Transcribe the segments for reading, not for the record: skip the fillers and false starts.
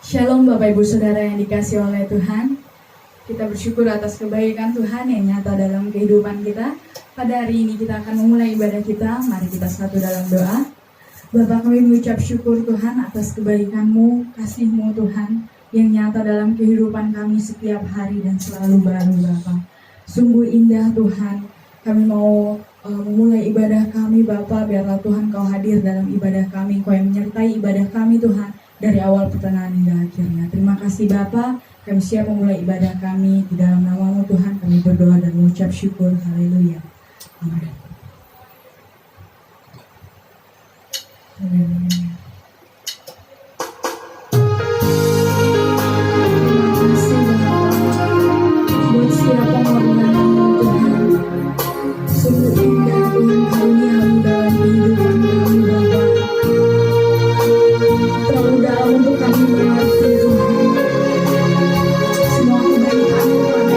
Shalom Bapak Ibu Saudara yang dikasihi oleh Tuhan. Kita bersyukur atas kebaikan Tuhan yang nyata dalam kehidupan kita. Pada hari ini kita akan memulai ibadah kita. Mari kita satu dalam doa. Bapa, kami mengucap syukur Tuhan atas kebaikan-Mu, kasih-Mu Tuhan yang nyata dalam kehidupan kami setiap hari dan selalu baru Bapa. Sungguh indah Tuhan. Kami mau memulai ibadah kami Bapa, biarlah Tuhan Kau hadir dalam ibadah kami, Kau yang menyertai ibadah kami Tuhan dari awal pertengahan hingga akhirnya. Terima kasih Bapa, kami siap memulai ibadah kami di dalam nama-Mu Tuhan. Kami berdoa dan mengucap syukur. Haleluya. Amin. Haleluya. Buat siapa pengorbanan-Mu Tuhan, sungguh indah Tuhan karunia-Mu dalam kehidupan kami Bapa. Terlalu dalam untuk kami mengerti Tuhan. Semua kebaikan-Mu Tuhan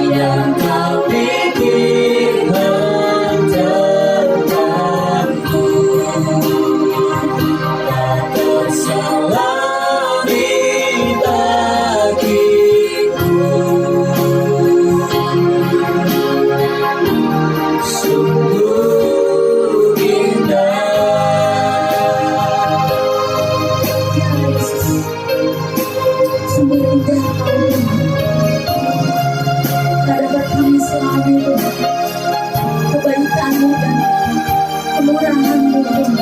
yang nyata dalam kehidupan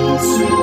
Kesetiaan-Mu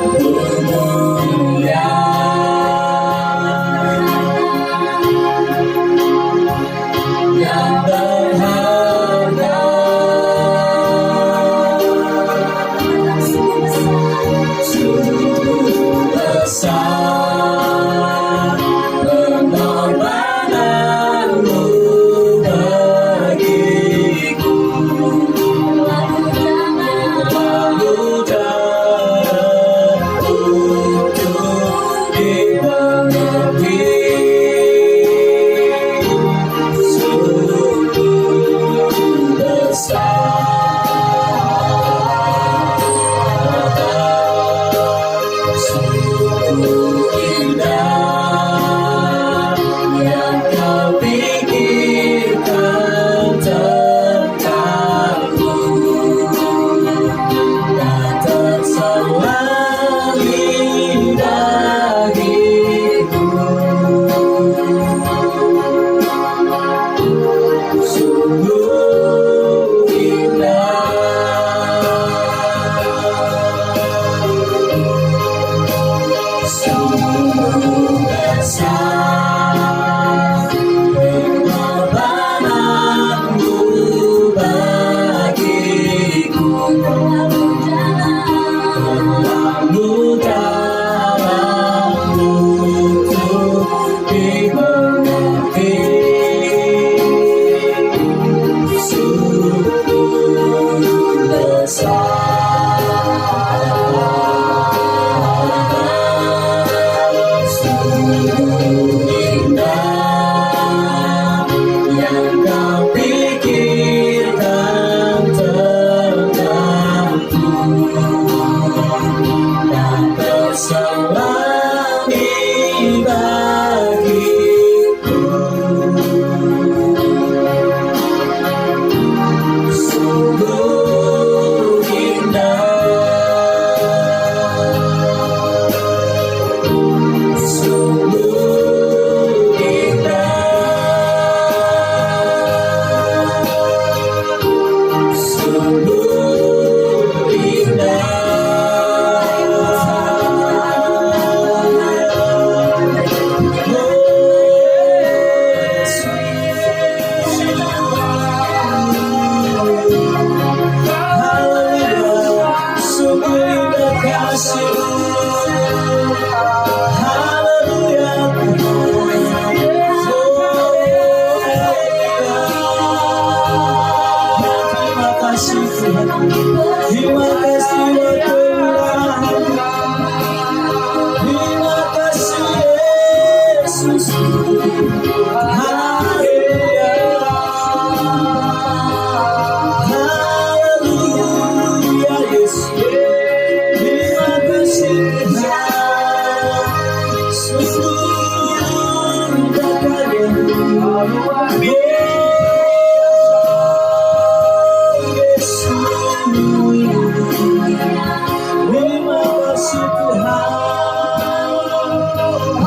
selami bagiku. Sungguh indah, sungguh indah, sungguh terima kasih ya Tuhan, terima kasih Yesus. Haleluya, haleluya Yesus. Terima kasih Tuhan, sungguh indah Yesus. Terima kasih Tuhan,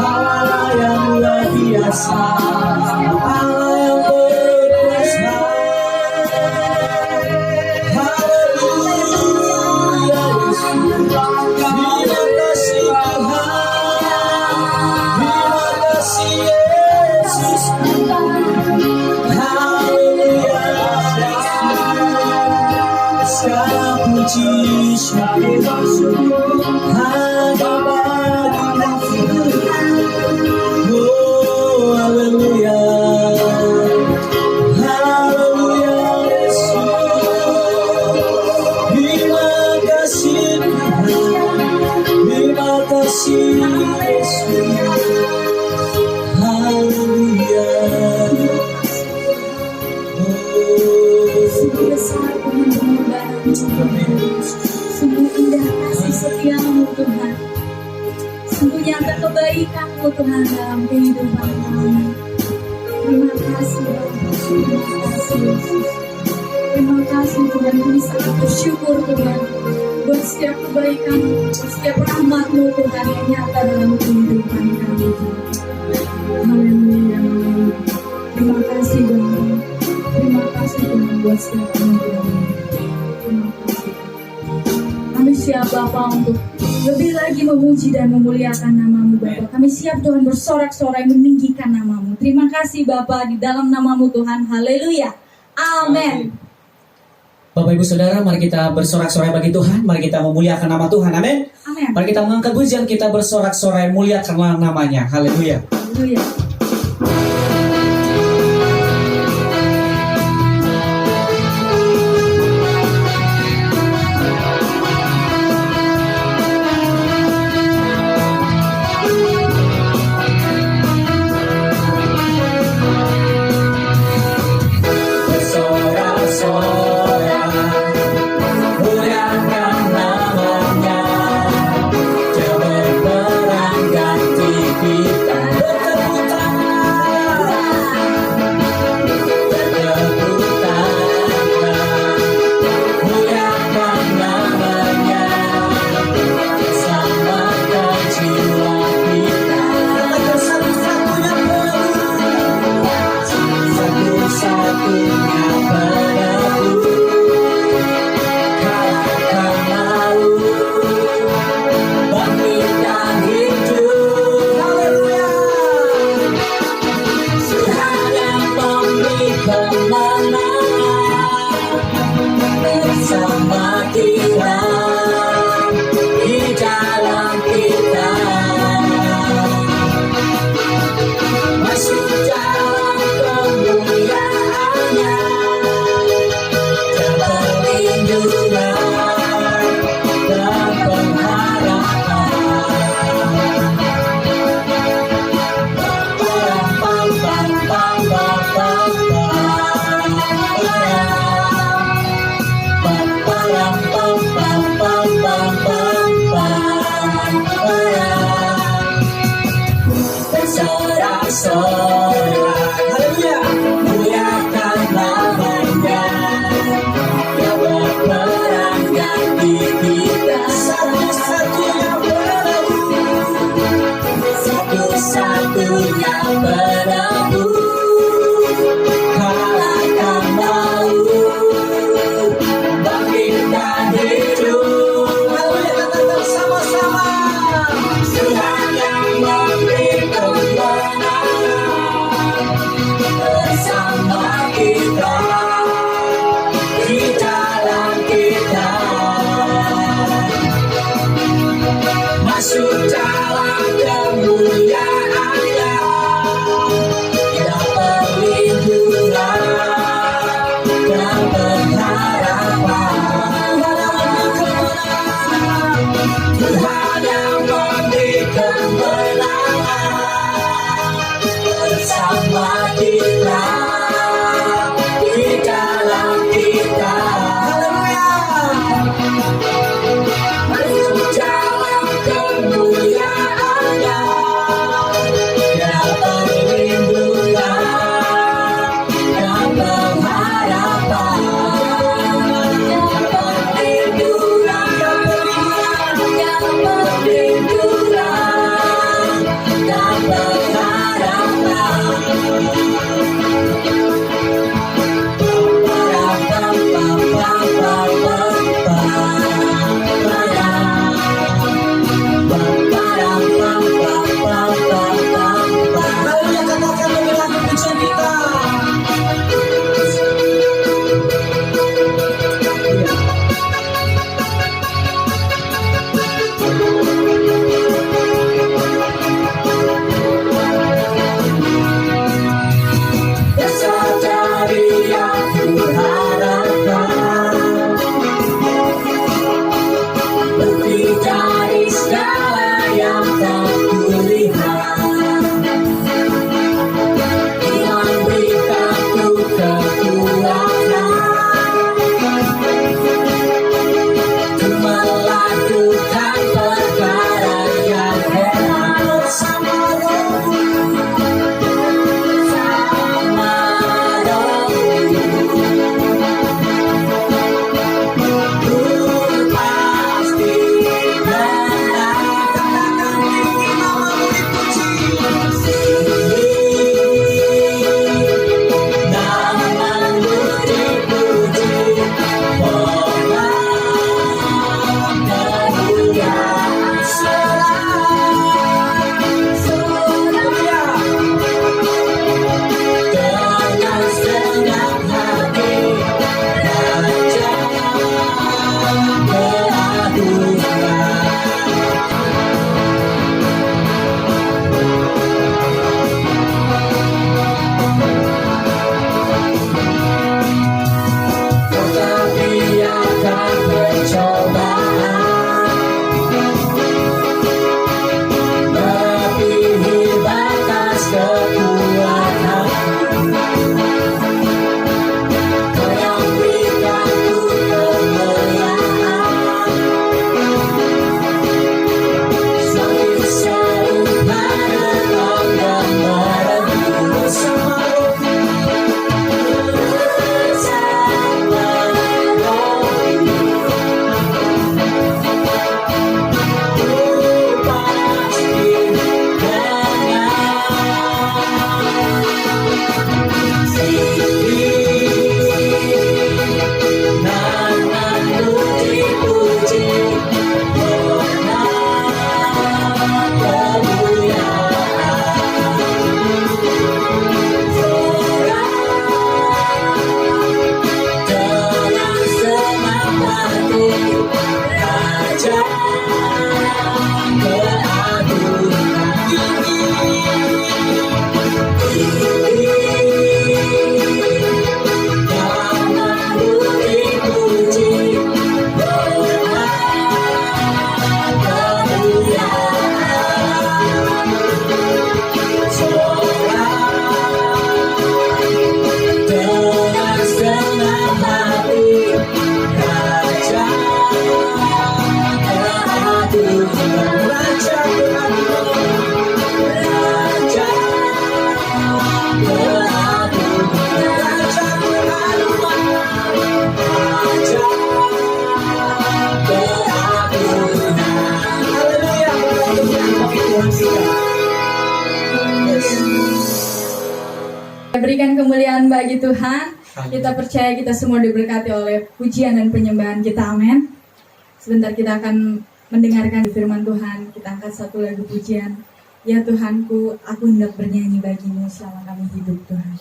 Allah yang luar biasa, Allah yang berkuasa. Haleluya Yesus. Terima kasih Tuhan, terima kasih Yesus. Haleluya. Segala puji syukur hanya bagi Tuhan. Oh haleluya, haleluya Yesus. Terima kasih Tuhan, terima kasih Yesus. Haleluya. Sungguh besar Tuhan pengorbananmu Tuhan. Sungguh indah kasih setiamu Tuhan. Sungguh nyata kebaikanmu Tuhan dalam kehidupan kami. Terima kasih Bapa, terima kasih Yesus. Terima kasih Tuhan, kami sangat bersyukur Tuhan buat setiap kebaikan-Mu, buat setiap rahmat-Mu Tuhan yang nyata dalam kehidupan kami. Haleluya. Terima kasih Bapa. Terima kasih Tuhan buat setiap anugerah-Mu. Terima kasih. Kami siap Bapa untuk lebih lagi memuji dan memuliakan nama-Mu Bapa. Kami siap Tuhan bersorak-sorai meninggikan nama-Mu. Terima kasih Bapa, di dalam nama-Mu Tuhan. Haleluya. Amin. Bapak Ibu Saudara, mari kita bersorak-sorai bagi Tuhan. Mari kita memuliakan nama Tuhan. Amin. Amin. Mari kita mengangkat pujian, kita bersorak-sorai muliakanlah namanya. Haleluya. Haleluya. Kita masuk dalam kemuliaan-Nya. Kita perlindungan dan pengharapan. Tuhan yang memberi kemenangan bersama kita di dalam kita. Haleluya. Masuk dalam kemuliaan-Nya. Ya perlindungan dan pengharapan. Ya perlindungan, ya perlindungan dan Haleluya, katakan demi lagu pujian kita. Dasar dari yang kuharapkan, lebih dari segala yang tak kulihat. Tuhan berikanku kekuatan untuk melakukan perkara yang hebat bersama Rohmu. Berikan kemuliaan bagi Tuhan. Kita percaya kita semua diberkati oleh pujian dan penyembahan kita. Amin. Sebentar kita akan mendengarkan firman Tuhan. Kita angkat satu lagu pujian. Ya Tuhanku, aku hendak bernyanyi bagimu selama kami hidup, Tuhan.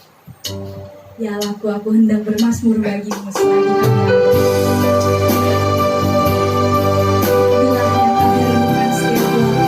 Ya Allahku, aku hendak bermazmur bagimu selagi kami ada. Bila yang kami renungkan setiap waktu,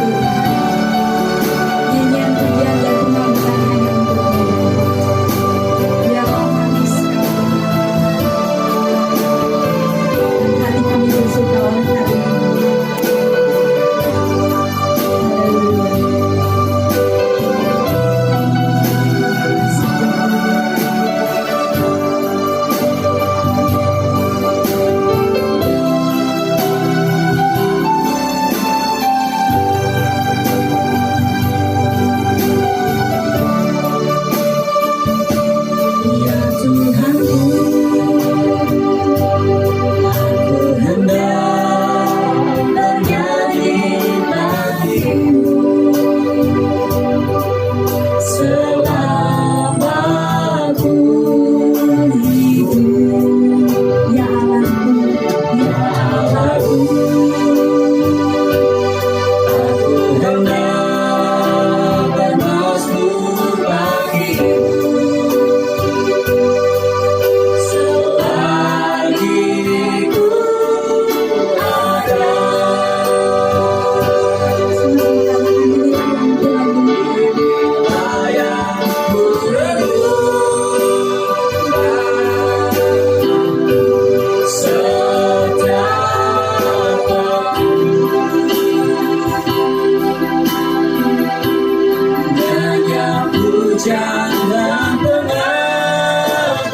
pujian dan pengakuan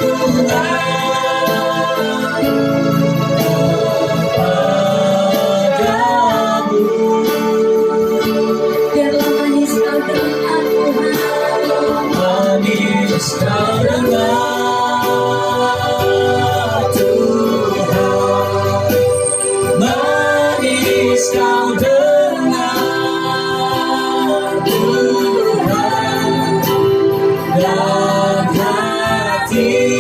kepadamu. Biarlah manis kau dengar Tuhan, Manis kau dengar Tuhan, manis kau dengar Tuhan, dan hatiku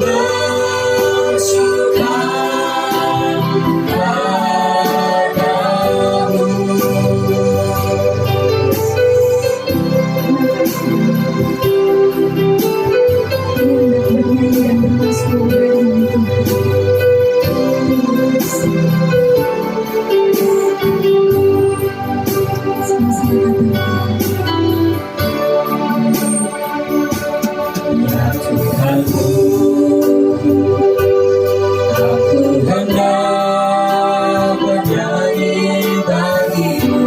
bersuka padamu. bernyanyi dan bermasmur bagimu Tuhan. Sama-sama katakan. Ya Tuhanku, aku hendak bernyanyi bagimu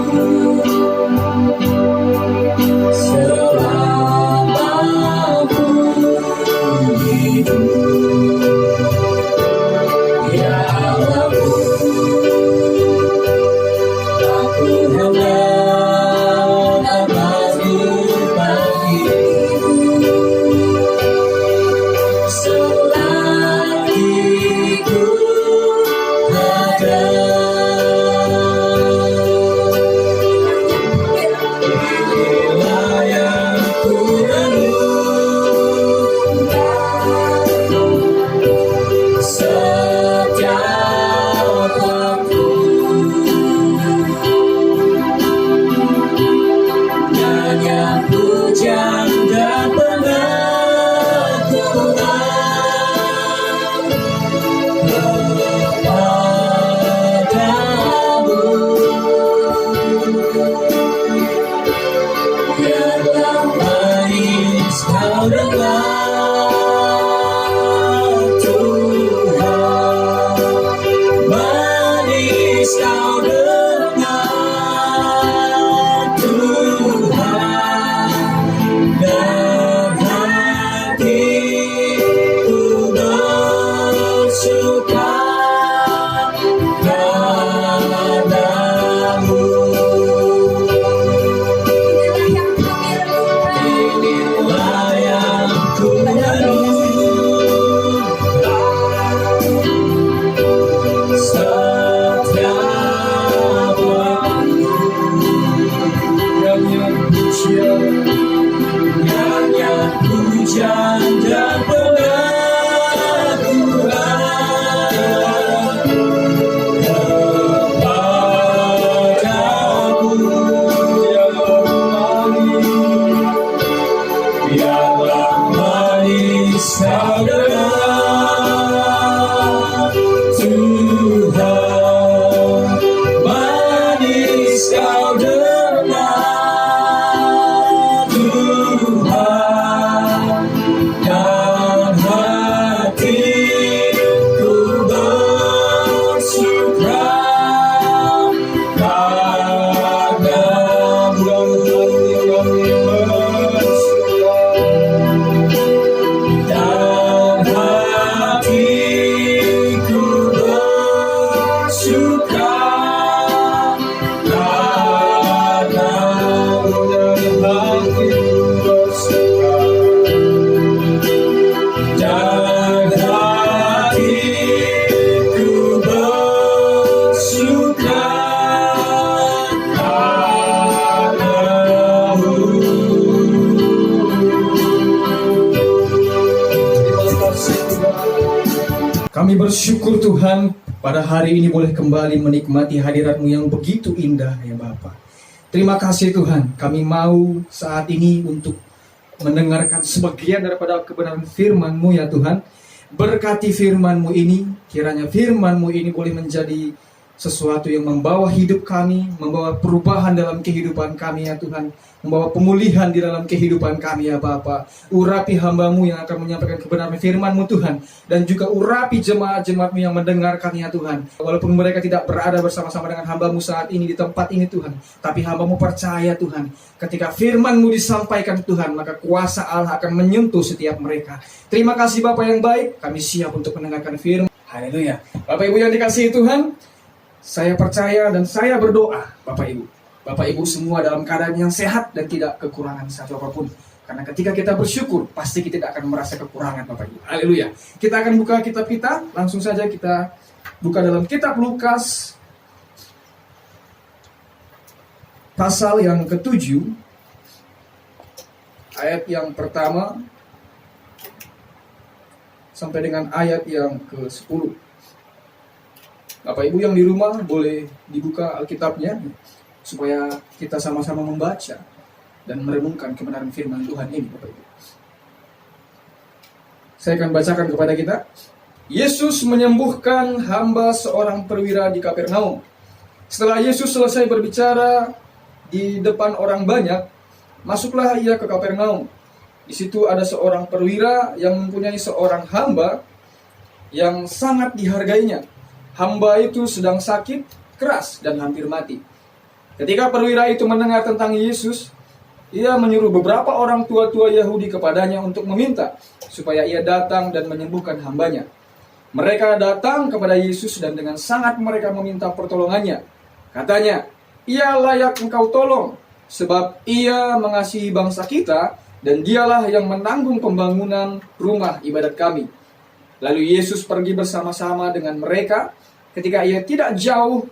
selama aku hidup. Ya Allahku, aku hendak bermasmur bagimu selagi ku ada. Inilah yang ku renungkan setiap waktu, nyanyian pujian dan pengakuan kepadamu. Biarlah manis kau dengar Tuhan, manis kau dengar Tuhan, dan hatiku bersuka padamu. Inilah yang ku renungkan setiap waktu, nyanyian pujian dan pengakuan kepadamu. Biarlah manis kau dengar Tuhan, manis kau dengar Tuhan, dan hatiku bersuka dan hatiku bersuka dan hatiku bersuka Kami bersyukur Tuhan pada hari ini boleh kembali menikmati hadirat-Mu yang begitu indah ya Bapa. Terima kasih Tuhan, kami mau saat ini untuk mendengarkan sebagian daripada kebenaran firman-Mu ya Tuhan. Berkati firman-Mu ini, kiranya firman-Mu ini boleh menjadi sesuatu yang membawa hidup kami, membawa perubahan dalam kehidupan kami ya Tuhan, membawa pemulihan di dalam kehidupan kami ya Bapa. Urapi hamba-Mu yang akan menyampaikan kebenaran firman-Mu Tuhan, dan juga urapi jemaat-jemaat-Mu yang mendengarkan ya Tuhan. Walaupun mereka tidak berada bersama-sama dengan hamba-Mu saat ini di tempat ini Tuhan, tapi hamba-Mu percaya Tuhan, ketika firman-Mu disampaikan Tuhan, maka kuasa Allah akan menyentuh setiap mereka. Terima kasih Bapa yang baik, kami siap untuk mendengarkan firman. Haleluya. Bapak Ibu yang dikasihi Tuhan, saya percaya dan saya berdoa, Bapak Ibu semua dalam keadaan yang sehat dan tidak kekurangan satu apapun. Karena ketika kita bersyukur, pasti kita tidak akan merasa kekurangan, Bapak Ibu. Haleluya. Kita akan buka kitab kita, langsung saja kita buka dalam kitab Lukas, pasal yang ke-7, ayat yang pertama, sampai dengan ayat yang ke-10. Bapak Ibu yang di rumah boleh dibuka Alkitabnya supaya kita sama-sama membaca dan merenungkan kebenaran firman Tuhan ini, Bapak Ibu. Saya akan bacakan kepada kita. Yesus menyembuhkan hamba seorang perwira di Kapernaum. Setelah Yesus selesai berbicara di depan orang banyak, masuklah ia ke Kapernaum. Di situ ada seorang perwira yang mempunyai seorang hamba yang sangat dihargainya. Hamba itu sedang sakit keras dan hampir mati. Ketika perwira itu mendengar tentang Yesus, ia menyuruh beberapa orang tua-tua Yahudi kepadanya untuk meminta supaya ia datang dan menyembuhkan hambanya. Mereka datang kepada Yesus dan dengan sangat mereka meminta pertolongannya. Katanya, ia layak engkau tolong, sebab ia mengasihi bangsa kita dan dialah yang menanggung pembangunan rumah ibadat kami. Lalu Yesus pergi bersama-sama dengan mereka. Ketika ia tidak jauh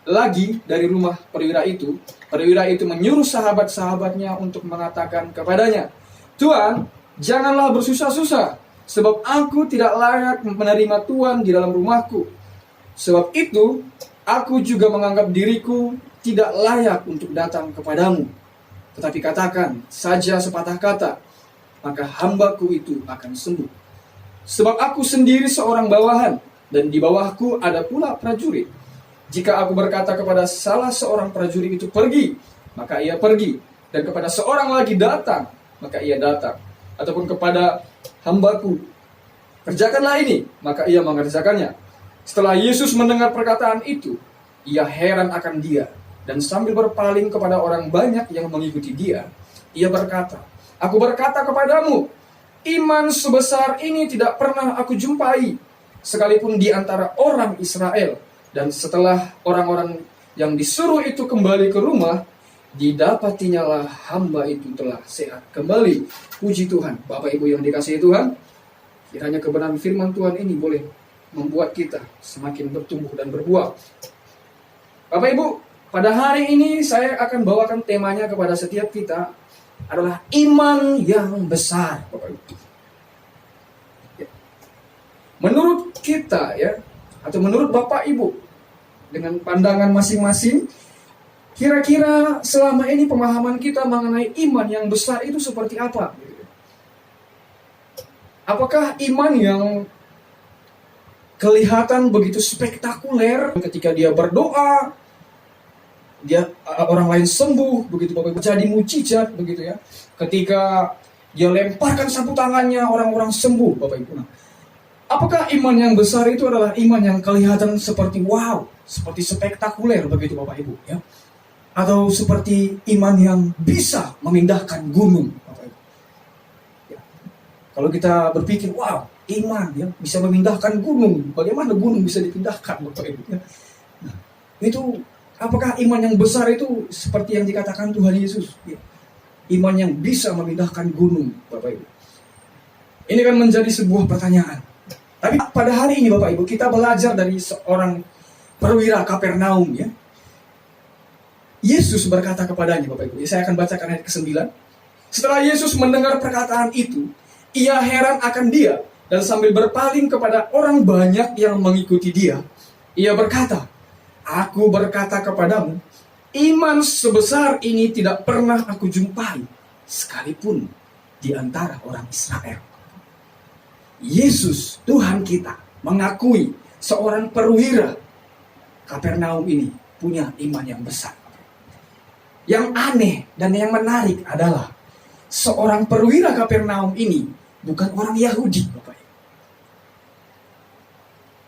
lagi dari rumah perwira itu menyuruh sahabat-sahabatnya untuk mengatakan kepadanya, Tuhan, janganlah bersusah-susah, sebab aku tidak layak menerima Tuhan di dalam rumahku. Sebab itu, aku juga menganggap diriku tidak layak untuk datang kepadamu. Tetapi katakan saja sepatah kata, maka hambaku itu akan sembuh. Sebab aku sendiri seorang bawahan, dan di bawahku ada pula prajurit. Jika aku berkata kepada salah seorang prajurit itu pergi, maka ia pergi. Dan kepada seorang lagi datang, maka ia datang. Ataupun kepada hambaku, kerjakanlah ini, maka ia mengerjakannya. Setelah Yesus mendengar perkataan itu, ia heran akan dia. Dan sambil berpaling kepada orang banyak yang mengikuti dia, ia berkata, aku berkata kepadamu, iman sebesar ini tidak pernah aku jumpai, sekalipun di antara orang Israel. Dan setelah orang-orang yang disuruh itu kembali ke rumah, didapatinyalah hamba itu telah sehat kembali. Puji Tuhan. Bapak Ibu yang dikasihi Tuhan, kiranya kebenaran firman Tuhan ini boleh membuat kita semakin bertumbuh dan berbuah. Bapak Ibu, pada hari ini saya akan bawakan temanya kepada setiap kita adalah iman yang besar, Bapak Ibu. Menurut kita ya, atau menurut Bapak Ibu, dengan pandangan masing-masing, kira-kira selama ini pemahaman kita mengenai iman yang besar itu seperti apa? Apakah iman yang kelihatan begitu spektakuler ketika dia berdoa, orang lain sembuh, begitu Bapak Ibu, jadi mujizat begitu ya. Ketika dia lemparkan sapu tangannya, orang-orang sembuh, Bapak Ibu. Nah, apakah iman yang besar itu adalah iman yang kelihatan seperti wow, seperti spektakuler begitu Bapak Ibu ya? Atau seperti iman yang bisa memindahkan gunung, Bapak Ibu? Ya. Kalau kita berpikir wow, iman ya bisa memindahkan gunung, bagaimana gunung bisa dipindahkan, Bapak Ibu ya? Nah, itu apakah iman yang besar itu seperti yang dikatakan Tuhan Yesus ya? Iman yang bisa memindahkan gunung, Bapak Ibu. Ini kan menjadi sebuah pertanyaan. Tapi pada hari ini Bapak Ibu, kita belajar dari seorang perwira Kapernaum ya. Yesus berkata kepadanya, Bapak Ibu. Saya akan bacakan ayat ke-9. Setelah Yesus mendengar perkataan itu, ia heran akan dia dan sambil berpaling kepada orang banyak yang mengikuti dia, ia berkata, aku berkata kepadamu, iman sebesar ini tidak pernah aku jumpai, sekalipun di antara orang Israel. Yesus, Tuhan kita, mengakui seorang perwira Kapernaum ini punya iman yang besar. Yang aneh dan yang menarik adalah seorang perwira Kapernaum ini bukan orang Yahudi, Bapak.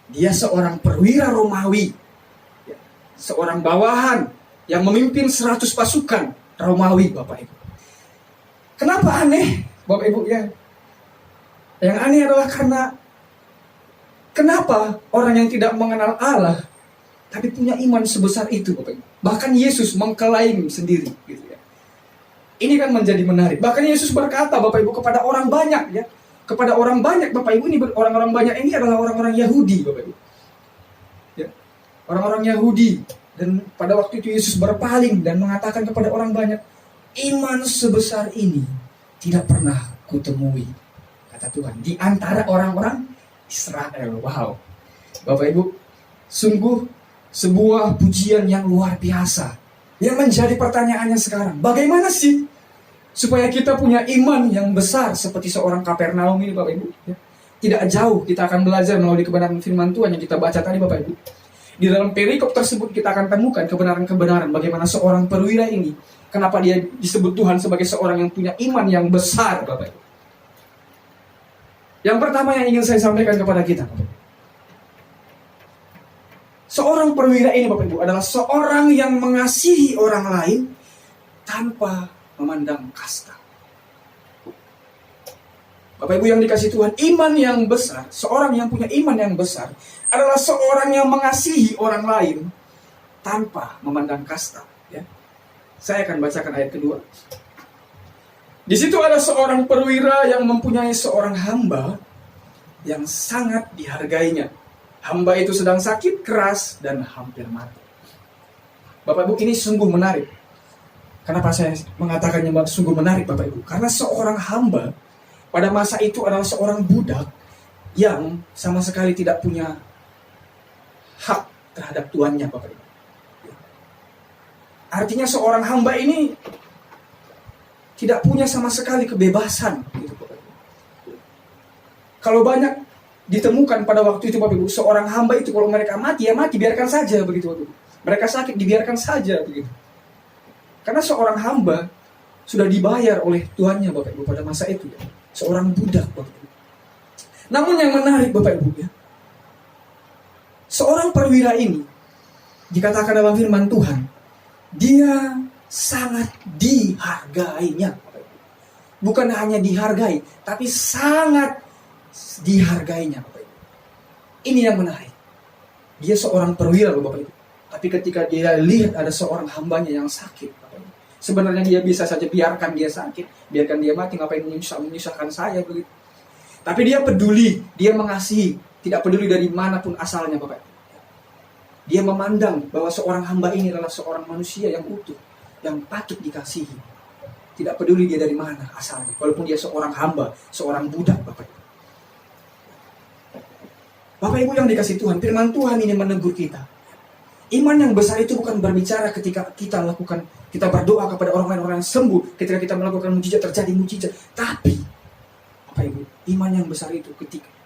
Dia seorang perwira Romawi, seorang bawahan yang memimpin 100 pasukan Romawi, Bapak Ibu. Kenapa aneh, Bapak Ibu ya? Yang aneh adalah karena kenapa orang yang tidak mengenal Allah tapi punya iman sebesar itu, Bapak Ibu. Bahkan Yesus mengklaim sendiri, gitu ya. Ini kan menjadi menarik. Bahkan Yesus berkata, Bapak Ibu, kepada orang banyak, ya, kepada orang banyak, Bapak Ibu, ini orang-orang banyak ini adalah orang-orang Yahudi, Bapak Ibu. Ya, orang-orang Yahudi. Dan pada waktu itu Yesus berpaling dan mengatakan kepada orang banyak, iman sebesar ini tidak pernah kutemui, kata Tuhan, di antara orang-orang Israel. Wow, Bapak Ibu, sungguh sebuah pujian yang luar biasa. Yang menjadi pertanyaannya sekarang, bagaimana sih supaya kita punya iman yang besar seperti seorang Kapernaum ini, Bapak Ibu? Ya. Tidak jauh kita akan belajar melalui kebenaran firman Tuhan yang kita baca tadi, Bapak Ibu. Di dalam perikop tersebut kita akan temukan kebenaran-kebenaran bagaimana seorang perwira ini, kenapa dia disebut Tuhan sebagai seorang yang punya iman yang besar, Bapak Ibu. Yang pertama yang ingin saya sampaikan kepada kita, Bapak Ibu. Seorang perwira ini, Bapak Ibu, adalah seorang yang mengasihi orang lain tanpa memandang kasta. Bapak Ibu yang dikasihi Tuhan, iman yang besar, seorang yang punya iman yang besar adalah seorang yang mengasihi orang lain tanpa memandang kasta. Ya. Saya akan bacakan ayat kedua. Di situ ada seorang perwira yang mempunyai seorang hamba yang sangat dihargainya. Hamba itu sedang sakit keras dan hampir mati. Bapak Ibu, ini sungguh menarik. Kenapa saya mengatakannya sungguh menarik, Bapak Ibu? Karena seorang hamba pada masa itu adalah seorang budak yang sama sekali tidak punya hak terhadap tuannya, Bapak Ibu. Artinya seorang hamba ini tidak punya sama sekali kebebasan, gitu, Bapak Ibu. Kalau banyak ditemukan pada waktu itu, Bapak Ibu, seorang hamba itu kalau mereka mati, ya mati, biarkan saja, begitu, Bapak Ibu. Mereka sakit, dibiarkan saja, begitu. Karena seorang hamba sudah dibayar oleh tuannya, Bapak Ibu, pada masa itu, ya. Seorang budak, Bapak Ibu. Namun yang menarik, Bapak Ibu, ya, seorang perwira ini dikatakan dalam firman Tuhan, dia sangat dihargainya, Bapak Ibu. Bukan hanya dihargai, tapi sangat dihargainya, Bapak Ibu. Ini yang menarik. Dia seorang perwira, Bapak Ibu. Tapi ketika dia lihat ada seorang hambanya yang sakit, Bapak Ibu, sebenarnya dia bisa saja biarkan dia sakit, biarkan dia mati, ngapain menyusahkan saya, begitu. Tapi dia peduli, dia mengasihi, tidak peduli dari manapun asalnya, Bapak Ibu. Dia memandang bahwa seorang hamba ini adalah seorang manusia yang utuh, yang patut dikasihi. Tidak peduli dia dari mana asalnya, walaupun dia seorang hamba, seorang budak, Bapak Ibu. Bapak Ibu yang dikasihi Tuhan, firman Tuhan ini menegur kita. Iman yang besar itu bukan berbicara ketika kita berdoa kepada orang-orang yang sembuh, ketika kita melakukan mujizat, terjadi mujizat. Tapi, Bapak Ibu, iman yang besar itu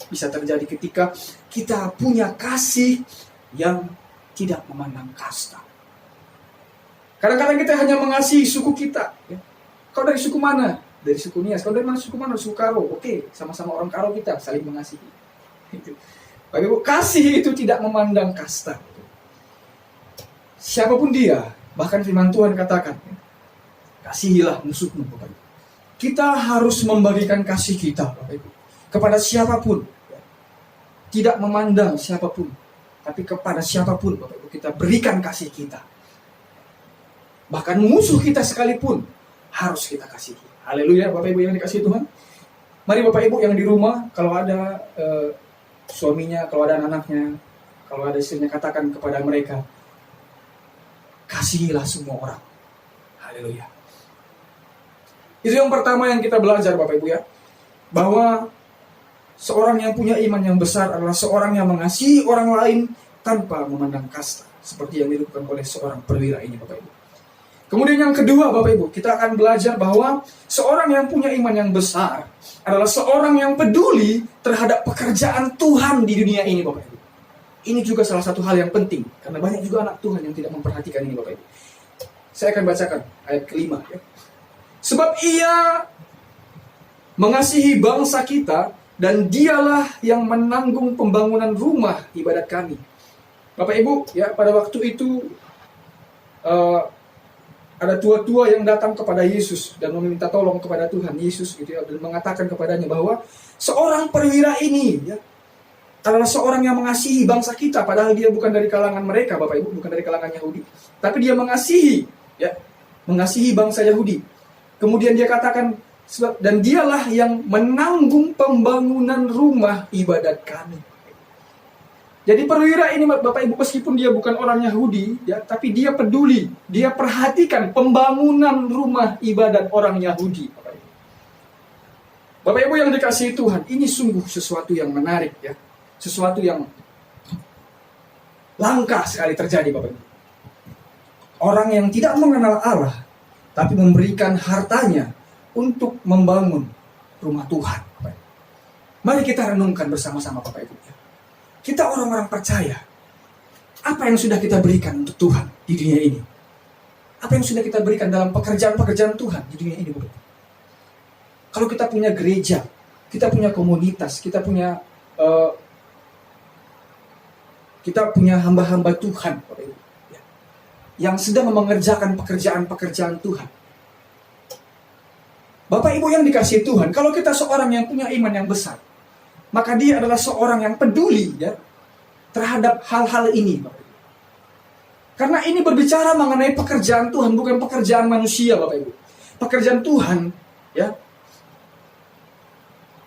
bisa terjadi ketika kita punya kasih yang tidak memandang kasta. Kadang-kadang kita hanya mengasihi suku kita. Ya. Kau dari suku mana? Dari suku Nias. Kau dari mana suku mana? Suku Karo. Oke, sama-sama orang Karo kita saling mengasihi. Itu. Bapak Ibu, kasih itu tidak memandang kasta. Siapapun dia, bahkan firman Tuhan katakan, kasihilah musuhmu, Bapak Ibu. Kita harus membagikan kasih kita, Bapak Ibu, kepada siapapun. Tidak memandang siapapun, tapi kepada siapapun, Bapak Ibu, kita berikan kasih kita. Bahkan musuh kita sekalipun harus kita kasihi. Haleluya, Bapak Ibu yang dikasihi Tuhan. Mari Bapak Ibu yang di rumah, kalau ada suaminya, kalau ada anaknya, kalau ada istrinya, katakan kepada mereka, kasihilah semua orang. Haleluya. Itu yang pertama yang kita belajar, Bapak Ibu ya. Bahwa seorang yang punya iman yang besar adalah seorang yang mengasihi orang lain tanpa memandang kasta. Seperti yang dilakukan oleh seorang perwira ini, Bapak Ibu. Kemudian yang kedua, Bapak Ibu, kita akan belajar bahwa seorang yang punya iman yang besar adalah seorang yang peduli terhadap pekerjaan Tuhan di dunia ini, Bapak Ibu. Ini juga salah satu hal yang penting, karena banyak juga anak Tuhan yang tidak memperhatikan ini Bapak Ibu. Saya akan bacakan ayat kelima. Ya. Sebab ia mengasihi bangsa kita, dan dialah yang menanggung pembangunan rumah ibadat kami. Bapak Ibu, ya pada waktu itu ada tua-tua yang datang kepada Yesus dan meminta tolong kepada Tuhan Yesus gitu ya, dan mengatakan kepadanya bahwa seorang perwira ini ya adalah seorang yang mengasihi bangsa kita, padahal dia bukan dari kalangan mereka, Bapak Ibu, bukan dari kalangan Yahudi, tapi dia mengasihi bangsa Yahudi. Kemudian dia katakan, dan dialah yang menanggung pembangunan rumah ibadat kami. Jadi perwira ini Bapak Ibu, meskipun dia bukan orang Yahudi ya, tapi dia peduli, dia perhatikan pembangunan rumah ibadat orang Yahudi. Bapak Ibu yang dikasihi Tuhan, ini sungguh sesuatu yang menarik ya. Sesuatu yang langka sekali terjadi Bapak Ibu. Orang yang tidak mengenal Allah, tapi memberikan hartanya untuk membangun rumah Tuhan. Mari kita renungkan bersama-sama Bapak Ibu. Kita orang-orang percaya. Apa yang sudah kita berikan untuk Tuhan di dunia ini? Apa yang sudah kita berikan dalam pekerjaan-pekerjaan Tuhan di dunia ini Bapak Ibu? Kalau kita punya gereja, kita punya komunitas, kita punya hamba-hamba Tuhan Bapak Ibu, yang sedang mengerjakan pekerjaan-pekerjaan Tuhan. Bapak Ibu yang dikasihi Tuhan, kalau kita seorang yang punya iman yang besar, maka dia adalah seorang yang peduli ya terhadap hal-hal ini Bapak Ibu. Karena ini berbicara mengenai pekerjaan Tuhan, bukan pekerjaan manusia Bapak Ibu. Pekerjaan Tuhan ya.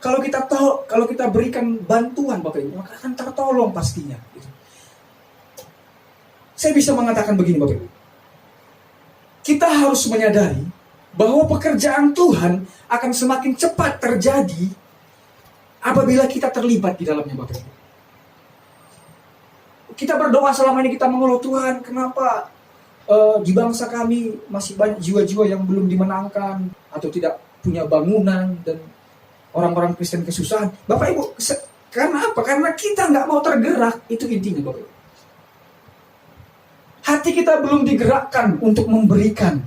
Kalau kita berikan bantuan Bapak Ibu, maka akan tertolong pastinya gitu. Saya bisa mengatakan begini Bapak Ibu. Kita harus menyadari bahwa pekerjaan Tuhan akan semakin cepat terjadi apabila kita terlibat di dalamnya Bapak Ibu. Kita berdoa selama ini, kita mengeluh, Tuhan kenapa di bangsa kami masih banyak jiwa-jiwa yang belum dimenangkan atau tidak punya bangunan dan orang-orang Kristen kesusahan. Bapak Ibu, karena apa? Karena kita nggak mau tergerak, itu intinya Bapak Ibu. Hati kita belum digerakkan untuk memberikan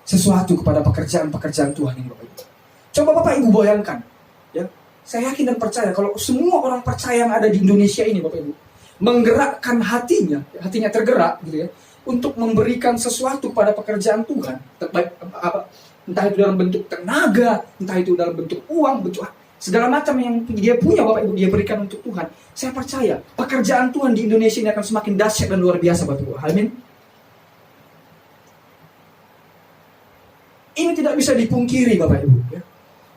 sesuatu kepada pekerjaan-pekerjaan Tuhan ini Bapak Ibu. Coba Bapak Ibu bayangkan, ya, saya yakin dan percaya kalau semua orang percaya yang ada di Indonesia ini Bapak Ibu menggerakkan hatinya tergerak gitu ya, untuk memberikan sesuatu kepada pekerjaan Tuhan, entah itu dalam bentuk tenaga, entah itu dalam bentuk uang, bentuk segala macam yang dia punya Bapak Ibu, dia berikan untuk Tuhan. Saya percaya pekerjaan Tuhan di Indonesia ini akan semakin dahsyat dan luar biasa Bapak Ibu. Amin. Ini tidak bisa dipungkiri Bapak Ibu ya.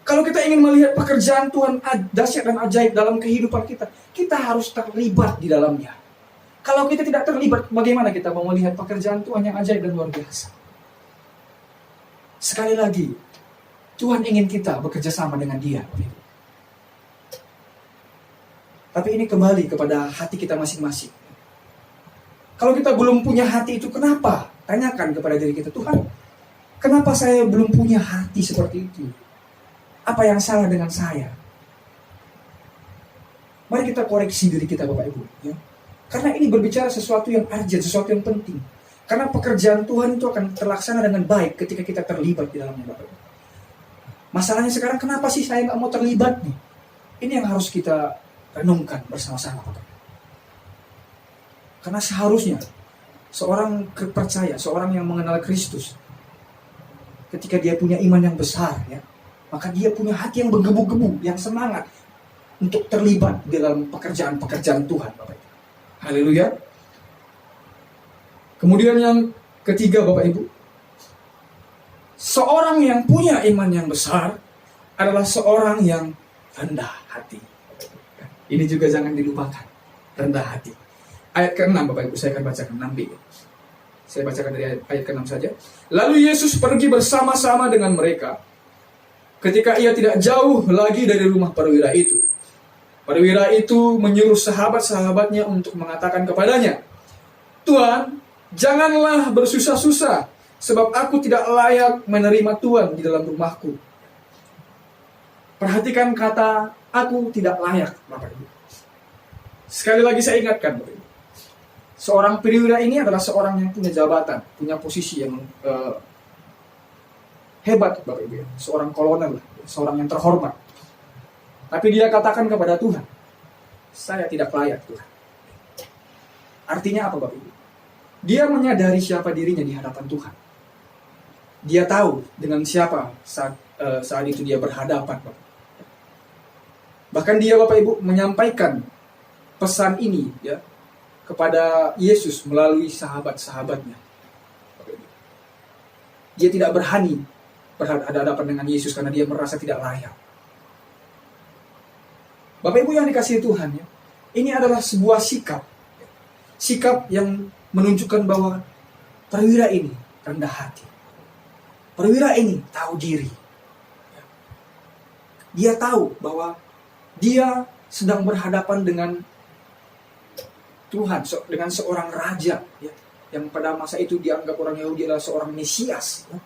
Kalau kita ingin melihat pekerjaan Tuhan dahsyat dan ajaib dalam kehidupan kita, kita harus terlibat di dalamnya. Kalau kita tidak terlibat, bagaimana kita mau melihat pekerjaan Tuhan yang ajaib dan luar biasa? Sekali lagi, Tuhan ingin kita bekerja sama dengan Dia. Tapi ini kembali kepada hati kita masing-masing. Kalau kita belum punya hati itu, kenapa? Tanyakan kepada diri kita, Tuhan, kenapa saya belum punya hati seperti itu? Apa yang salah dengan saya? Mari kita koreksi diri kita Bapak Ibu. Ya. Karena ini berbicara sesuatu yang urgent, sesuatu yang penting. Karena pekerjaan Tuhan itu akan terlaksana dengan baik ketika kita terlibat di dalamnya Bapak Ibu. Masalahnya sekarang, kenapa sih saya nggak mau terlibat nih? Ini yang harus kita renungkan bersama-sama Bapak Ibu. Karena seharusnya seorang percaya, seorang yang mengenal Kristus, ketika dia punya iman yang besar ya, maka dia punya hati yang bergebu-gebu, yang semangat untuk terlibat di dalam pekerjaan-pekerjaan Tuhan Bapak Ibu. Haleluya. Kemudian yang ketiga Bapak Ibu, seorang yang punya iman yang besar adalah seorang yang rendah hati. Ini juga jangan dilupakan, rendah hati. Ayat ke-6 Bapak Ibu, saya akan bacakan 6b. Saya bacakan dari ayat ke-6 saja. Lalu Yesus pergi bersama-sama dengan mereka ketika ia tidak jauh lagi dari rumah perwira itu. Perwira itu menyuruh sahabat-sahabatnya untuk mengatakan kepadanya, Tuhan, janganlah bersusah-susah, sebab aku tidak layak menerima Tuhan di dalam rumahku. Perhatikan kata, aku tidak layak, Bapak Ibu. Sekali lagi saya ingatkan, Bapak Ibu. Seorang perwira ini adalah seorang yang punya jabatan, punya posisi yang hebat, Bapak Ibu. Seorang kolonel, seorang yang terhormat. Tapi dia katakan kepada Tuhan, saya tidak layak, Tuhan. Artinya apa, Bapak Ibu? Dia menyadari siapa dirinya di hadapan Tuhan. Dia tahu dengan siapa saat itu dia berhadapan, Bapak. Bahkan dia, Bapak Ibu, menyampaikan pesan ini ya kepada Yesus melalui sahabat-sahabatnya. Dia tidak berani berhadapan dengan Yesus karena dia merasa tidak layak. Bapak Ibu yang dikasihi Tuhan, ya, ini adalah sebuah sikap yang menunjukkan bahwa perwira ini rendah hati. Perwira ini tahu diri. Dia tahu bahwa dia sedang berhadapan dengan Tuhan, dengan seorang raja, ya, yang pada masa itu dianggap orang Yahudi adalah seorang Mesias. Ya.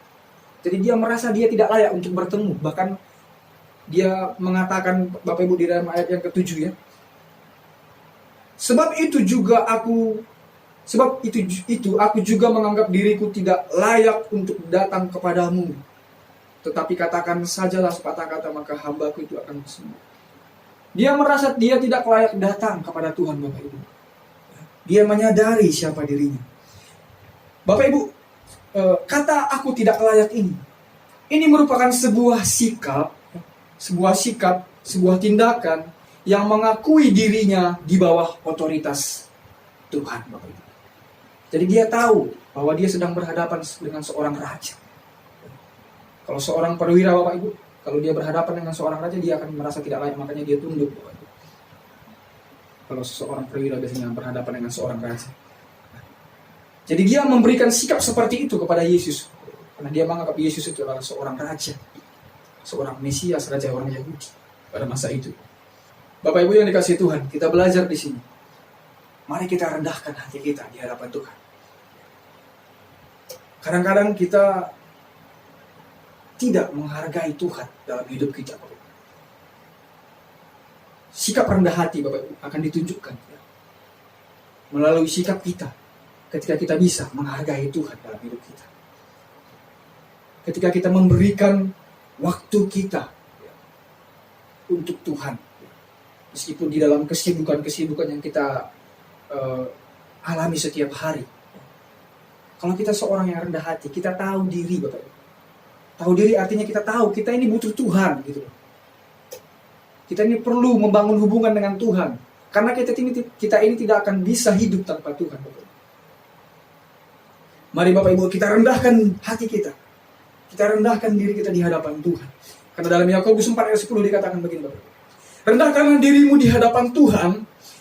Jadi dia merasa dia tidak layak untuk bertemu. Bahkan dia mengatakan, Bapak Ibu, di dalam ayat yang ke-7 ya, sebab itu aku juga menganggap diriku tidak layak untuk datang kepadamu. Tetapi katakan sajalah sepatah kata, maka hambaku itu akan sembuh. Dia merasa dia tidak layak datang kepada Tuhan, Bapak Ibu. Dia menyadari siapa dirinya. Bapak Ibu, kata aku tidak layak ini merupakan sebuah sikap, sebuah tindakan yang mengakui dirinya di bawah otoritas Tuhan, Bapak Ibu. Jadi dia tahu bahwa dia sedang berhadapan dengan seorang raja. Kalau seorang perwira, Bapak Ibu, kalau dia berhadapan dengan seorang raja, dia akan merasa tidak layak, makanya dia tunduk, Bapak Ibu. Kalau seorang perwira biasanya berhadapan dengan seorang raja. Jadi dia memberikan sikap seperti itu kepada Yesus. Karena dia menganggap Yesus itu adalah seorang raja. Seorang Mesias, raja orang Yahudi pada masa itu. Bapak Ibu yang dikasihi Tuhan, kita belajar di sini. Mari kita rendahkan hati kita di hadapan Tuhan. Kadang-kadang kita tidak menghargai Tuhan dalam hidup kita, Bapak Ibu. Sikap rendah hati, Bapak Ibu, akan ditunjukkan ya, melalui sikap kita ketika kita bisa menghargai Tuhan dalam hidup kita. Ketika kita memberikan waktu kita ya, untuk Tuhan, ya, meskipun di dalam kesibukan yang kita alami setiap hari. Kalau kita seorang yang rendah hati, kita tahu diri, Bapak Ibu. Tahu diri artinya kita tahu kita ini butuh Tuhan, gitu. Kita ini perlu membangun hubungan dengan Tuhan, karena kita ini tidak akan bisa hidup tanpa Tuhan, Bapak Ibu. Mari Bapak Ibu kita rendahkan hati kita. Kita rendahkan diri kita di hadapan Tuhan. Karena dalam Yakobus 4 ayat 10 dikatakan begini, Bapak Ibu. Rendahkanlah dirimu di hadapan Tuhan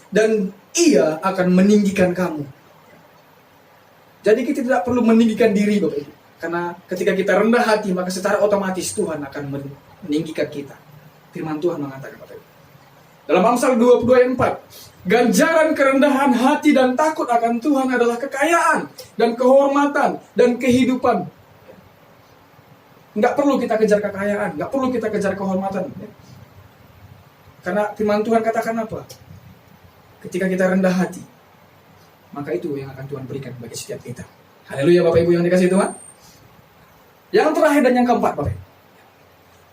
dan Ia akan meninggikan kamu. Jadi kita tidak perlu meninggikan diri, Bapak Ibu. Karena ketika kita rendah hati, maka secara otomatis Tuhan akan meninggikan kita. Firman Tuhan mengatakan, Bapak Ibu. Dalam Amsal 22 ayat 4, ganjaran kerendahan hati dan takut akan Tuhan adalah kekayaan dan kehormatan dan kehidupan. Nggak perlu kita kejar kekayaan, nggak perlu kita kejar kehormatan. Karena firman Tuhan katakan apa? Ketika kita rendah hati, maka itu yang akan Tuhan berikan bagi setiap kita. Haleluya Bapak Ibu yang dikasihi Tuhan. Yang terakhir dan yang keempat, Bapak Ibu.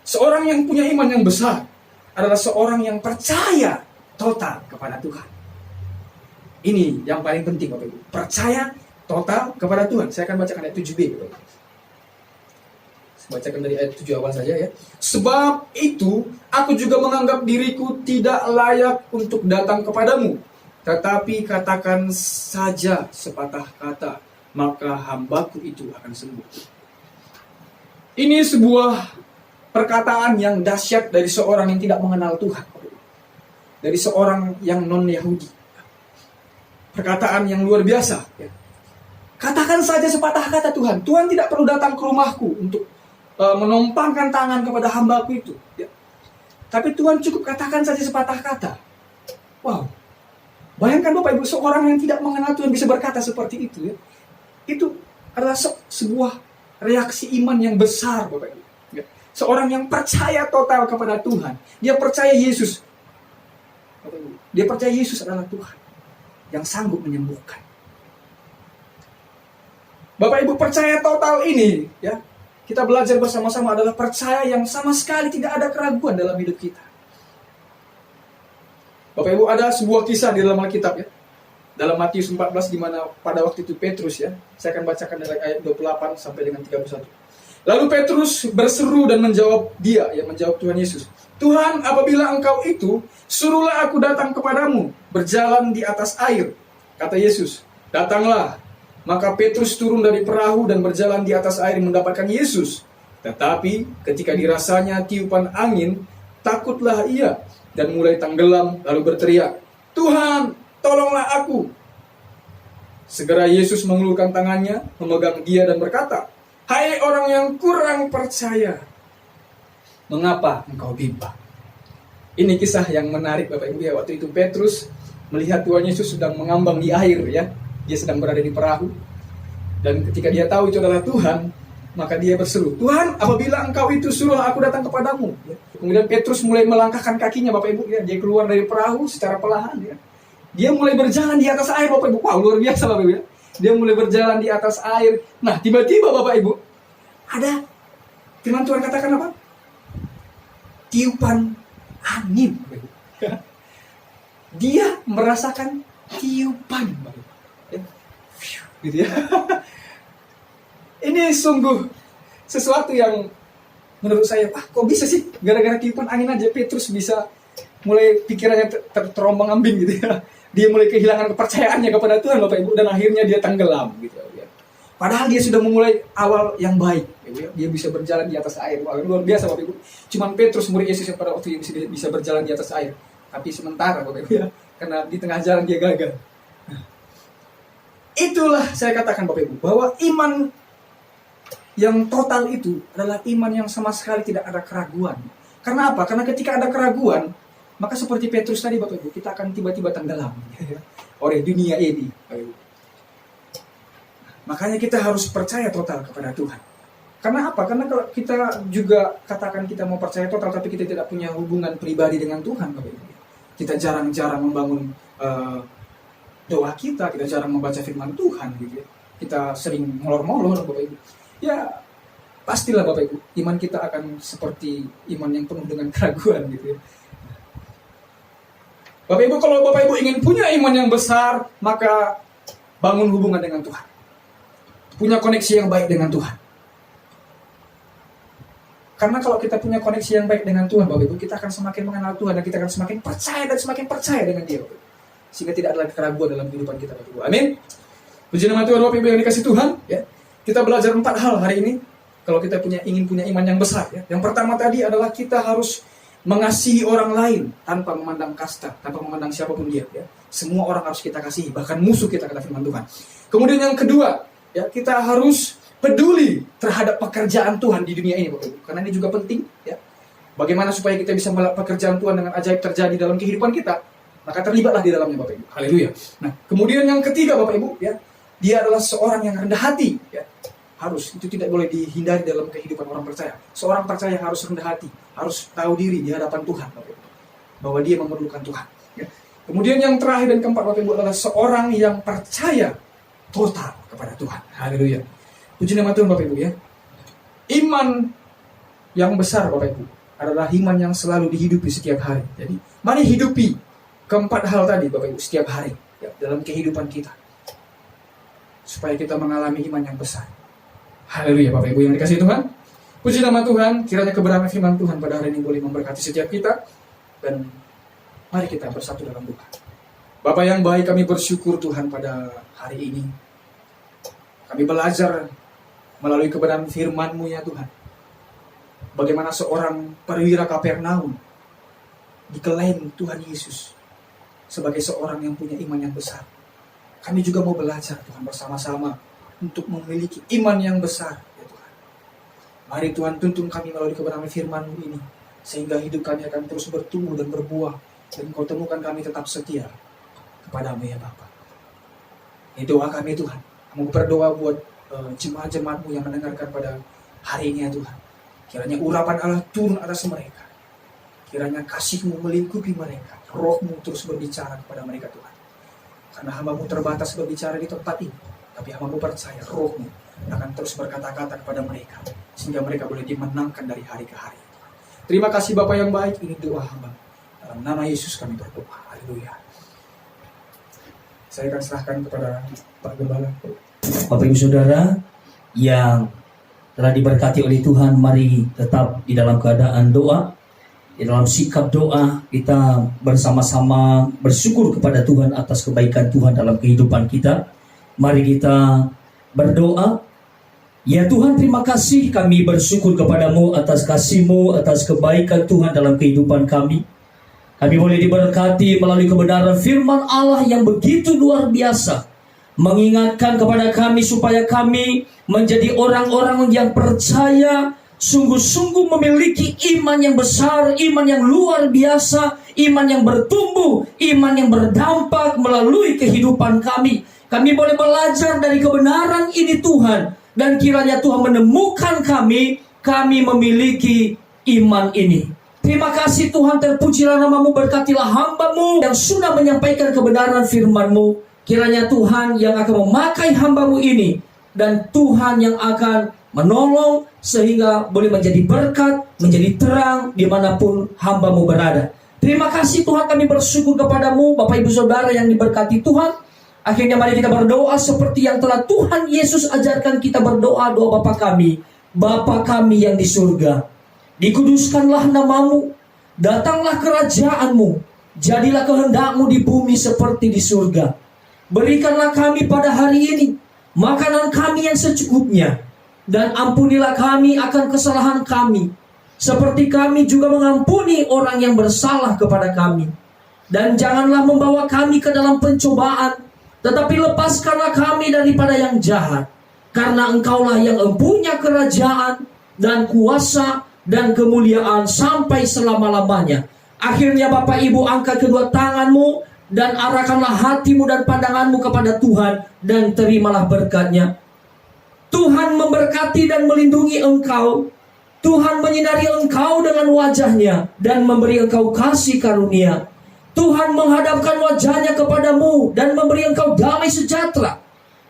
Seorang yang punya iman yang besar adalah seorang yang percaya total kepada Tuhan. Ini yang paling penting, Bapak Ibu. Percaya total kepada Tuhan. Saya akan bacakan ayat 7b, Bapak Ibu. Bacakan dari ayat 7 awal saja ya. Sebab itu aku juga menganggap diriku tidak layak untuk datang kepadamu. Tetapi katakan saja sepatah kata, maka hambaku itu akan sembuh. Ini sebuah perkataan yang dahsyat dari seorang yang tidak mengenal Tuhan. Dari seorang yang non-Yahudi. Perkataan yang luar biasa. Katakan saja sepatah kata Tuhan. Tuhan tidak perlu datang ke rumahku untuk menompangkan tangan kepada hambaku itu. Ya. Tapi Tuhan cukup katakan saja sepatah kata. Wow. Bayangkan Bapak Ibu, seorang yang tidak mengenal Tuhan bisa berkata seperti itu. Ya. Itu adalah sebuah reaksi iman yang besar, Bapak Ibu. Ya. Seorang yang percaya total kepada Tuhan. Dia percaya Yesus. Bapak Ibu, Dia percaya Yesus adalah Tuhan yang sanggup menyembuhkan. Bapak Ibu, percaya total ini ya, kita belajar bersama-sama adalah percaya yang sama sekali tidak ada keraguan dalam hidup kita. Bapak Ibu, ada sebuah kisah di dalam Alkitab ya. Dalam Matius 14 di mana pada waktu itu Petrus ya. Saya akan bacakan dari ayat 28 sampai dengan 31. Lalu Petrus berseru dan menjawab Tuhan Yesus. Tuhan, apabila engkau itu, suruhlah aku datang kepadamu, berjalan di atas air. Kata Yesus, datanglah. Maka Petrus turun dari perahu dan berjalan di atas air mendapatkan Yesus. Tetapi ketika dirasanya tiupan angin, takutlah ia dan mulai tenggelam lalu berteriak, Tuhan, tolonglah aku. Segera Yesus mengulurkan tangannya, memegang dia dan berkata, hai orang yang kurang percaya, mengapa engkau bimbang? Ini kisah yang menarik Bapak Ibu ya. Waktu itu Petrus melihat Tuhan Yesus sedang mengambang di air ya. Dia sedang berada di perahu. Dan ketika dia tahu itu adalah Tuhan, maka dia berseru, Tuhan, apabila engkau itu, suruhlah aku datang kepadamu. Ya. Kemudian Petrus mulai melangkahkan kakinya Bapak Ibu ya. Dia keluar dari perahu secara perlahan ya. Dia mulai berjalan di atas air Bapak Ibu. Wow, luar biasa Bapak Ibu ya. Dia mulai berjalan di atas air. Nah, tiba-tiba Bapak Ibu, ada firman Tuhan katakan apa? Tiupan angin. Dia merasakan tiupan. Gitu ya. Ini sungguh sesuatu yang menurut saya, kok bisa sih? Gara-gara tiupan angin aja Petrus bisa mulai pikirannya terombang-ambing gitu ya. Dia mulai kehilangan kepercayaannya kepada Tuhan Bapak Ibu, dan akhirnya dia tenggelam gitu ya. Padahal dia sudah memulai awal yang baik, gitu ya. Dia bisa berjalan di atas air. Wah, luar biasa Bapak Ibu. Cuman Petrus murid Yesus yang pada waktu itu bisa berjalan di atas air. Tapi sementara Bapak Ibu ya, karena di tengah jalan dia gagal. Nah, itulah saya katakan Bapak Ibu, bahwa iman yang total itu adalah iman yang sama sekali tidak ada keraguan. Karena apa? Karena ketika ada keraguan, maka seperti Petrus tadi Bapak Ibu, kita akan tiba-tiba tenggelam oleh dunia ini Bapak Ibu. Makanya kita harus percaya total kepada Tuhan. Karena apa? Karena kalau kita juga katakan kita mau percaya total, tapi kita tidak punya hubungan pribadi dengan Tuhan Bapak Ibu. Kita jarang-jarang membangun doa kita jarang membaca firman Tuhan gitu ya. Kita sering molor-molor Bapak Ibu. Ya pastilah Bapak Ibu, iman kita akan seperti iman yang penuh dengan keraguan gitu ya. Bapak Ibu, kalau Bapak Ibu ingin punya iman yang besar, maka bangun hubungan dengan Tuhan. Punya koneksi yang baik dengan Tuhan. Karena kalau kita punya koneksi yang baik dengan Tuhan Bapak Ibu, kita akan semakin mengenal Tuhan dan kita akan semakin percaya dengan Dia Bapak Ibu. Sehingga tidak ada lagi keraguan dalam kehidupan kita Bapak Ibu. Amin. Puji nama Tuhan Bapak Ibu yang dikasih Tuhan ya. Kita belajar 4 hal hari ini. Kalau kita ingin punya iman yang besar ya. Yang pertama tadi adalah kita harus mengasihi orang lain tanpa memandang kasta, tanpa memandang siapapun dia ya. Semua orang harus kita kasihi, bahkan musuh kita, kata firman Tuhan. Kemudian yang kedua, ya, kita harus peduli terhadap pekerjaan Tuhan di dunia ini Bapak Ibu. Karena ini juga penting ya. Bagaimana supaya kita bisa melihat pekerjaan Tuhan dengan ajaib terjadi dalam kehidupan kita, maka terlibatlah di dalamnya Bapak Ibu. Haleluya. Nah, kemudian yang ketiga Bapak Ibu ya, dia adalah seorang yang rendah hati ya. Harus, itu tidak boleh dihindari dalam kehidupan orang percaya. Seorang percaya harus rendah hati, harus tahu diri di hadapan Tuhan Bapak Ibu, bahwa dia memerlukan Tuhan ya. Kemudian yang terakhir dan keempat Bapak Ibu adalah seorang yang percaya total kepada Tuhan. Haleluya. Puji nama Tuhan Bapak Ibu ya. Iman yang besar Bapak Ibu adalah iman yang selalu dihidupi setiap hari. Jadi mari hidupi keempat hal tadi Bapak Ibu setiap hari ya, dalam kehidupan kita, supaya kita mengalami iman yang besar. Haleluya Bapak Ibu yang dikasihi Tuhan. Puji nama Tuhan, kiranya kebenaran firman Tuhan pada hari ini boleh memberkati setiap kita. Dan mari kita bersatu dalam doa. Bapa yang baik, kami bersyukur Tuhan pada hari ini. Kami belajar melalui kebenaran firman-Mu ya Tuhan. Bagaimana seorang perwira Kapernaum diklaim Tuhan Yesus sebagai seorang yang punya iman yang besar. Kami juga mau belajar Tuhan bersama-sama untuk memiliki iman yang besar ya Tuhan. Mari Tuhan tuntun kami melalui kebenaran firman-Mu ini, sehingga hidup kami akan terus bertumbuh dan berbuah, dan Engkau temukan kami tetap setia kepada-Mu ya Bapa. Ini doa kami Tuhan. Kami berdoa buat jemaat-jemaat-Mu yang mendengarkan pada hari ini ya Tuhan. Kiranya urapan Allah turun atas mereka. Kiranya kasih-Mu melingkupi mereka. Roh-Mu terus berbicara kepada mereka Tuhan. Karena hamba-Mu terbatas berbicara di tempat ini. Tapi hamba-Mu percaya Roh-Mu akan terus berkata-kata kepada mereka. Sehingga mereka boleh dimenangkan dari hari ke hari. Terima kasih Bapa yang baik. Ini doa hamba. Dalam nama Yesus kami berdoa. Haleluya. Saya akan serahkan kepada Pak Gembala. Bapak Ibu Saudara yang telah diberkati oleh Tuhan, mari tetap di dalam keadaan doa. Di dalam sikap doa kita bersama-sama bersyukur kepada Tuhan atas kebaikan Tuhan dalam kehidupan kita. Mari kita berdoa. Ya Tuhan, terima kasih, kami bersyukur kepadamu atas kasih-Mu, atas kebaikan Tuhan dalam kehidupan kami. Kami boleh diberkati melalui kebenaran firman Allah yang begitu luar biasa, mengingatkan kepada kami supaya kami menjadi orang-orang yang percaya, sungguh-sungguh memiliki iman yang besar, iman yang luar biasa, iman yang bertumbuh, iman yang berdampak melalui kehidupan kami. Kami boleh belajar dari kebenaran ini Tuhan, dan kiranya Tuhan menemukan kami memiliki iman ini. Terima kasih Tuhan, terpujilah nama-Mu, berkatilah hamba-Mu yang sudah menyampaikan kebenaran firman-Mu. Kiranya Tuhan yang akan memakai hamba-Mu ini, dan Tuhan yang akan menolong sehingga boleh menjadi berkat, menjadi terang dimanapun hamba-Mu berada. Terima kasih Tuhan, kami bersyukur kepadamu. Bapak Ibu Saudara yang diberkati Tuhan, akhirnya mari kita berdoa seperti yang telah Tuhan Yesus ajarkan kita berdoa. Doa Bapa kami yang di surga, dikuduskanlah nama-Mu, datanglah kerajaan-Mu, jadilah kehendak-Mu di bumi seperti di surga. Berikanlah kami pada hari ini makanan kami yang secukupnya, dan ampunilah kami akan kesalahan kami, seperti kami juga mengampuni orang yang bersalah kepada kami. Dan janganlah membawa kami ke dalam pencobaan, tetapi lepaskanlah kami daripada yang jahat. Karena Engkaulah yang empunya kerajaan dan kuasa dan kemuliaan sampai selama-lamanya. Akhirnya Bapak Ibu, angkat kedua tanganmu dan arahkanlah hatimu dan pandanganmu kepada Tuhan, dan terimalah berkatnya. Tuhan memberkati dan melindungi engkau. Tuhan menyinari engkau dengan wajahnya dan memberi engkau kasih karunia. Tuhan menghadapkan wajahnya kepadamu dan memberi engkau damai sejahtera.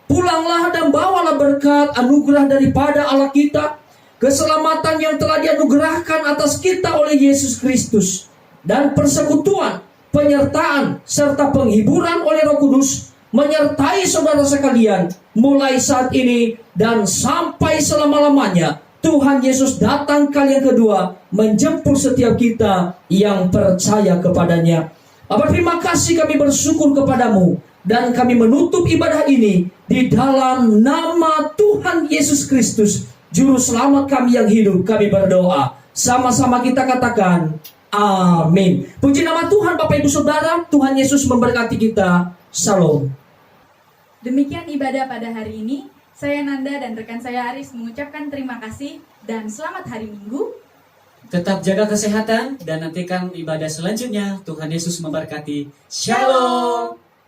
Pulanglah dan bawalah berkat anugerah daripada Allah kita, keselamatan yang telah dianugerahkan atas kita oleh Yesus Kristus, dan persekutuan, penyertaan, serta penghiburan oleh Roh Kudus menyertai saudara sekalian mulai saat ini dan sampai selama-lamanya. Tuhan Yesus datang kali yang kedua menjemput setiap kita yang percaya kepadanya. Bapa, terima kasih, kami bersyukur kepadamu, dan kami menutup ibadah ini di dalam nama Tuhan Yesus Kristus, Juru Selamat kami yang hidup. Kami berdoa, sama-sama kita katakan amin. Puji nama Tuhan. Bapak Ibu Saudara, Tuhan Yesus memberkati kita. Shalom. Demikian ibadah pada hari ini. Saya Nanda dan rekan saya Aris mengucapkan terima kasih dan selamat hari Minggu. Tetap jaga kesehatan dan nantikan ibadah selanjutnya. Tuhan Yesus memberkati. Shalom.